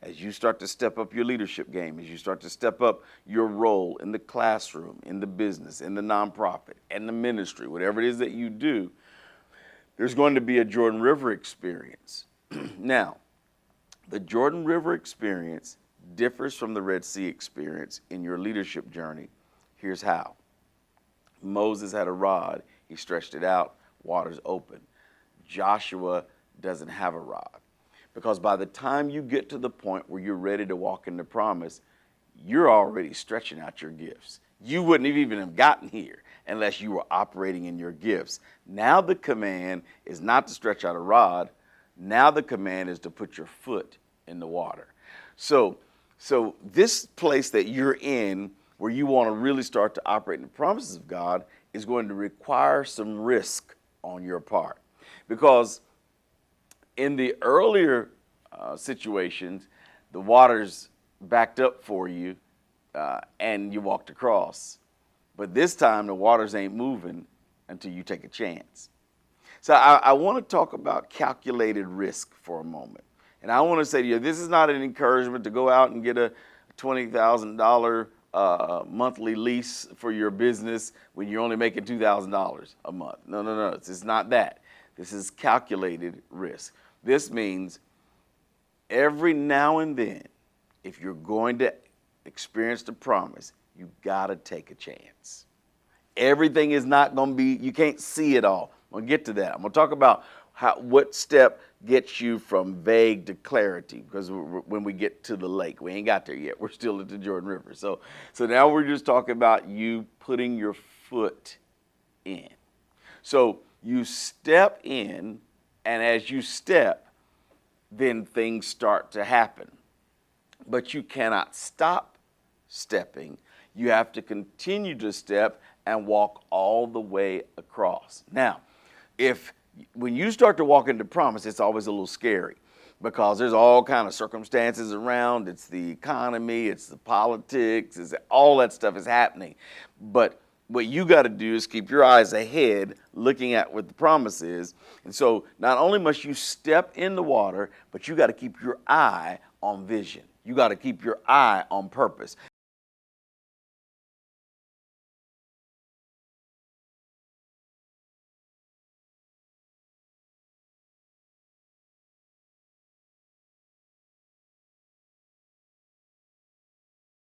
as you start to step up your leadership game, as you start to step up your role in the classroom, in the business, in the nonprofit, in the ministry, whatever it is that you do, there's going to be a Jordan River experience. Now, the Jordan River experience differs from the Red Sea experience in your leadership journey. Here's how. Moses had a rod. He stretched it out. Waters open. Joshua doesn't have a rod. Because by the time you get to the point where you're ready to walk into promise, you're already stretching out your gifts. You wouldn't have even have gotten here unless you were operating in your gifts. Now the command is not to stretch out a rod. Now the command is to put your foot in the water. So this place that you're in, where you want to really start to operate in the promises of God, is going to require some risk on your part. Because in the earlier situations, the waters backed up for you and you walked across. But this time, the waters ain't moving until you take a chance. So I want to talk about calculated risk for a moment. And I want to say to you, this is not an encouragement to go out and get a $20,000 monthly lease for your business when you're only making $2,000 a month. No. It's not that. This is calculated risk. This means every now and then, if you're going to experience the promise, you got to take a chance. Everything is not going to be, you can't see it all. I'm going to get to that. I'm going to talk about what step gets you from vague to clarity, because when we get to the lake, we ain't got there yet. We're still at the Jordan River. So now we're just talking about you putting your foot in. So you step in, and as you step, then things start to happen. But you cannot stop stepping. You have to continue to step and walk all the way across. Now, when you start to walk into promise, it's always a little scary because there's all kind of circumstances around. It's the economy, it's the politics, all that stuff is happening. But what you got to do is keep your eyes ahead, looking at what the promise is. And so not only must you step in the water, but you got to keep your eye on vision. You got to keep your eye on purpose.